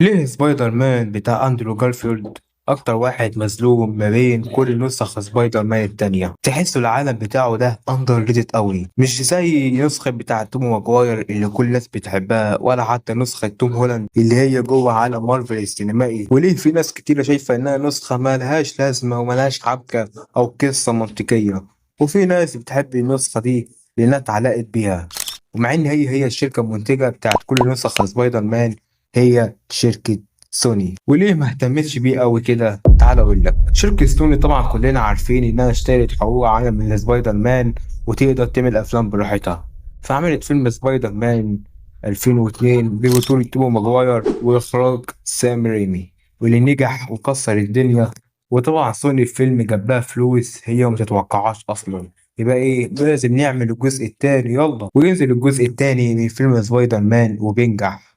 ليه سبايدر مان بتاع أندرو جارفيلد أكتر واحد مظلوم ما بين كل نسخ سبايدر مان التانية؟ تحسوا العالم بتاعه ده أندر ريتد أوي، مش زي نسخة بتاع توم ماجواير اللي كل الناس بتحبها، ولا حتى نسخة توم هولاند اللي هي جوه عالم مارفل السينمائي. وليه في ناس كتيرة شايفة إنها نسخة مالهاش لازمة وملهاش حبكة أو قصة منطقية، وفي ناس بتحب النسخة دي لأنها اتعلقت بيها، ومع إن هي الشركة المنتجة بتاعت كل نسخ سبايدر مان هي شركة سوني. وليه ما اهتمتش بيه قوي كده؟ تعال اقول لك. شركة سوني طبعا كلنا عارفين انها اشترت حقوق عالم من سبايدر مان وتقدر تعمل افلام براحتها، فعملت فيلم سبايدر مان 2002 ببطولة توم ماجواير واخراج سام ريمي، واللي نجح وكسر الدنيا. وطبعا سوني الفيلم جاب لها فلوس هي ما تتوقعهاش اصلا، يبقى ايه لازم نعمل الجزء التاني، يلا. وينزل الجزء التاني من فيلم سبايدر مان وبينجح.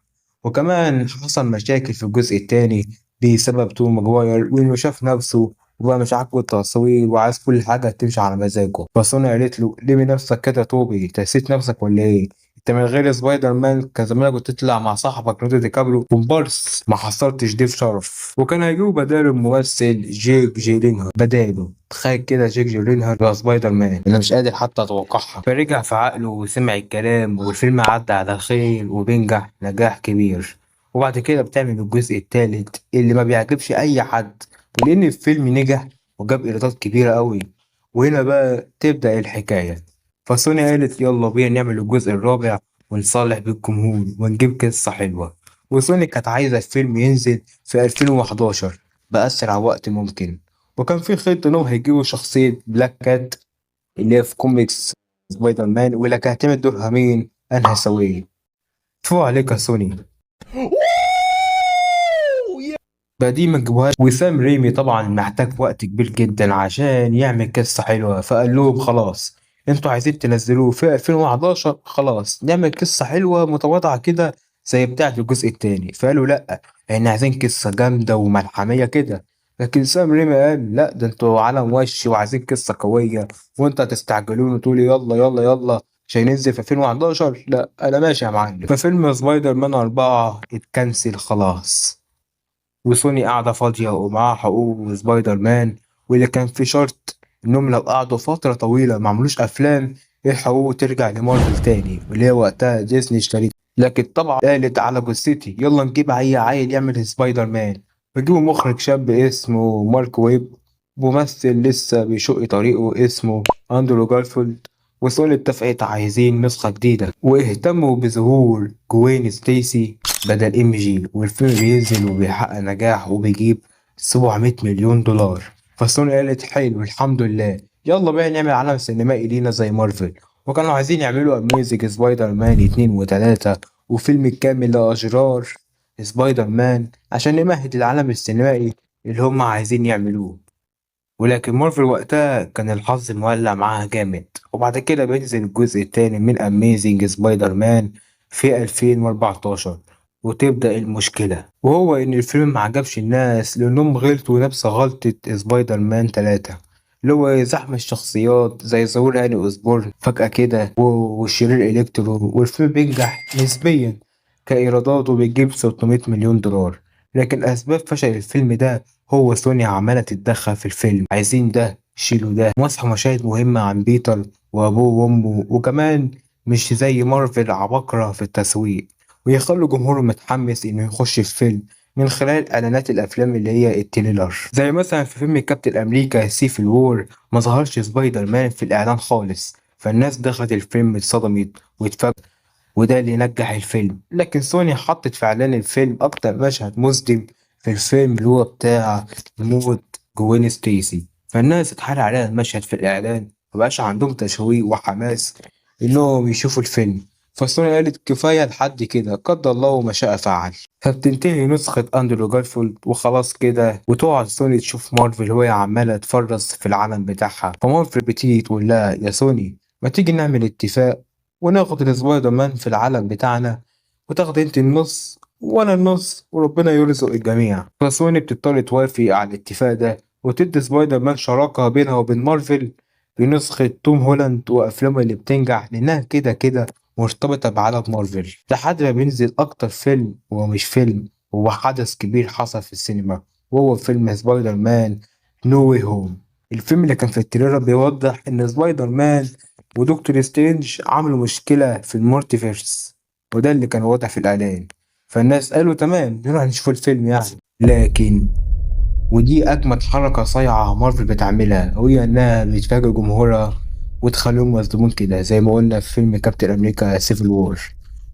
وكمان حصل مشاكل في الجزء التاني بسبب توم ماجواير، وإنه شاف نفسه وبقى مش عاجبه التصوير وعايز كل حاجة تمشي على مزاجه. فسوني قالت له ليه بنفسك كده توبي؟ تنسيت نفسك ولا إيه؟ أنت من غير سبايدر مان كان زمانك بتطلع مع صاحبك ليوناردو دي كابريو كومبارس، ما حصلتش ضيف شرف. وكان هيجيبوا بداله الممثل جيك جيلينهال بداله. تخيل كده جيك جيلينهال بقى سبايدر مان، أنا مش قادر حتى أتوقعها. فرجع في عقله وسمع الكلام، والفيلم عدى على خير وبينجح نجاح كبير. وبعد كده بتعمل الجزء التالت اللي ما بيعجبش اي حد، ولان الفيلم نجح وجاب ايرادات كبيرة قوي. وهنا بقى تبدأ الحكاية. فسوني قالت يلا بينا نعمل الجزء الرابع ونصالح بالجمهور ونجيب قصة حلوة. وسوني كانت عايزة الفيلم ينزل في 2011 بأسرع وقت ممكن. وكان في خطة انهم هيجيبوا شخصية بلاك كات اللي هي في كوميكس سبايدر مان، واللي كانت هتعمل دورها مين؟ أنها سوية. فوق عليك يا سوني. بقى دي ما تجيبوهاش. وسام ريمي طبعا محتاج وقت كبير جدا عشان يعمل قصة حلوة، فقال لهم خلاص انتوا عايزين تنزلوه في 2011، خلاص نعمل قصة حلوة متواضعة كده زي بتاعة الجزء التاني. فقالوا لأ، احنا عايزين قصة جامدة وملحمية كده. لكن سام ريمي قال لأ، ده انتوا عالم وش وعايزين قصة قوية، وانت هتستعجلون وتقولي يلا يلا يلا عشان ينزل في 2011؟ لا انا ماشي يا معلم. ففيلم سبايدر مان 4 اتكنسل خلاص، وسوني قاعدة فاضية ومعاها حقوق سبايدر مان، واللي كان في شرط إنهم لو قعدوا فترة طويلة معملوش أفلام الحقوق ترجع لمارفل تاني، واللي هي وقتها ديزني اشتريتها. لكن طبعا قالت على جثتي يلا نجيب أي عيل يعمل سبايدر مان. فجيبوا مخرج شاب اسمه مارك ويب، ممثل لسه بيشق طريقه اسمه أندرو جارفيلد. وسوني اتفقت عايزين نسخة جديدة، واهتموا بظهور جوين ستيسي بدل ام جي، والفيلم بينزل وبيحقق نجاح وبيجيب 700 مليون دولار. فسوني قالت حلو الحمد لله، يلا بقى نعمل عالم سينمائي لينا زي مارفل. وكانوا عايزين يعملوا اميزنج سبايدر مان 2 و3 وفيلم كامل لأشرار سبايدر مان عشان نمهد العالم السينمائي اللي هم عايزين يعملوه. ولكن مارفل وقتها كان الحظ مولع معاها جامد. وبعد كده بينزل الجزء التاني من أميزنج سبايدر مان في 2014، وتبدأ المشكلة، وهو إن الفيلم معجبش الناس لأنهم غلطوا نفس غلطة سبايدر مان 3، اللي هو زحم الشخصيات زي ظهور هاني أوسبورن فجأة كده والشرير إلكترو. والفيلم بينجح نسبيا كإيراداته بيجيب 600 مليون دولار. لكن أسباب فشل الفيلم ده هو سوني عمالة تتدخل في الفيلم، عايزين ده شيلوا ده، مسحوا مشاهد مهمة عن بيتر وأبوه وأمه. وكمان مش زي مارفل عباقرة في التسويق، ويخلوا جمهور متحمس إنه يخش الفيلم من خلال إعلانات الأفلام اللي هي التريلر. زي مثلا في فيلم كابتن أمريكا سيفل وور ما ظهرش سبايدر مان في الإعلان خالص، فالناس دخلت الفيلم اتصدمت واتفاجئت، وده اللي نجح الفيلم. لكن سوني حطت في إعلان الفيلم أكتر مشهد مصدم في الفيلم اللي هو بتاع موت جوين ستيسي، فالناس اتحرق عليها المشهد في الإعلان، مبقاش عندهم تشويق وحماس إنهم يشوفوا الفيلم. فسوني قالت كفاية لحد كده، قدر الله ما شاء فعل. فبتنتهي نسخة أندرو جارفيلد وخلاص كده، وتقعد سوني تشوف مارفل وهي عمالة تفرس في العالم بتاعها. فمارفل بتيجي تقول لها يا سوني ما تيجي نعمل اتفاق وناخد السبايدر مان في العالم بتاعنا، وتاخد انت النص وانا النص وربنا يرزق الجميع. فسوني بتضطر توافق على الاتفاق ده وتدي سبايدر مان شراكة بينها وبين مارفل بنسخة توم هولاند وأفلامه اللي بتنجح، لأنها كده كده مرتبطة بعالم مارفل. لحد ما بينزل أكتر فيلم هو مش فيلم، هو حدث كبير حصل في السينما، وهو فيلم سبايدر مان نو واي هوم. الفيلم اللي كان في التريلر بيوضح إن سبايدر مان ودكتور سترينج عملوا مشكلة في المالتيفيرس، وده اللي كان واضح في الإعلان. فالناس قالوا تمام نروح نشوف الفيلم يعني. لكن ودي أجمد حركة صايعة مارفل بتعملها، وهي إنها بتفاجئ جمهورها وتخليهم مصدومين كده زي ما قلنا في فيلم كابتن أمريكا سيفل وور.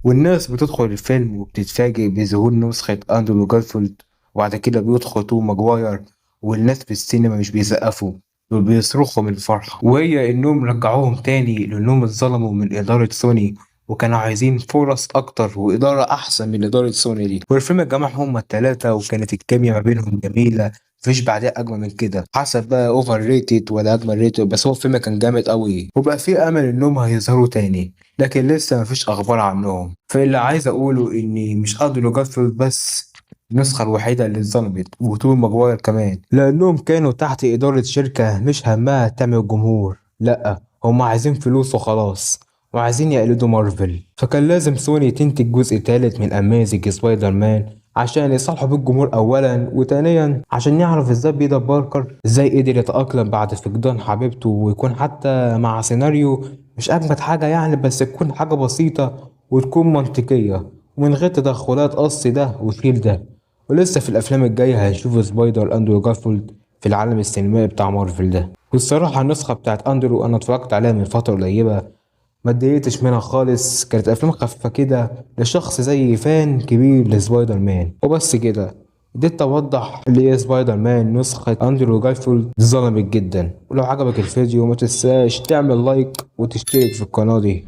والناس بتدخل الفيلم وبتتفاجئ بظهور نسخة أندرو جارفيلد، وبعد كده بيدخل توم ماجواير، والناس في السينما مش بيسقفوا، دول بيصرخوا من الفرحة. وهي إنهم رجعوهم تاني لأنهم اتظلموا من إدارة سوني، وكانوا عايزين فرص أكتر وإدارة أحسن من إدارة سوني دي. والفيلم جمعهم هما التلاتة، وكانت الكيميا ما بينهم جميلة، مفيش بعدها اجمل من كده. حسب بقى اوفر ريتد ولا اجمل ريتد، بس هو الفيلم كان جامد قوي، وبقى فيه امل انهم هيظهروا تاني، لكن لسه مفيش اخبار عنهم. فاللي عايز اقوله اني مش اندرو جارفيلد بس النسخة الوحيدة اللي اتظلمت، وتوم ماجواير كمان، لأنهم كانوا تحت إدارة شركة مش همها تعمل جمهور، لأ هم عايزين فلوس وخلاص، وعايزين يقلدوا مارفل. فكان لازم سوني تنتج جزء تالت من أمازيج سبايدر مان عشان يصالحوا بالجمهور أولا، وتانيا عشان يعرف ازاي بيتر باركر ازاي قدر يتأقلم بعد فقدان حبيبته، ويكون حتى مع سيناريو مش أجمد حاجة يعني، بس تكون حاجة بسيطة وتكون منطقية ومن غير تدخلات قص ده وشيل ده. ولسه في الافلام الجايه هنشوف سبايدر اندرو جارفيلد في العالم السينمائي بتاع مارفل ده. والصراحه النسخه بتاعت اندرو انا اتفرجت عليها من فتره قريبه، ما اتضايقتش منها خالص، كانت افلام خفيفه كده لشخص زي فان كبير لسبايدر مان وبس كده. قدرت اوضح ليه سبايدر مان نسخه اندرو جارفيلد ظلمت جدا. ولو عجبك الفيديو ما تنساش تعمل لايك وتشترك في القناه دي.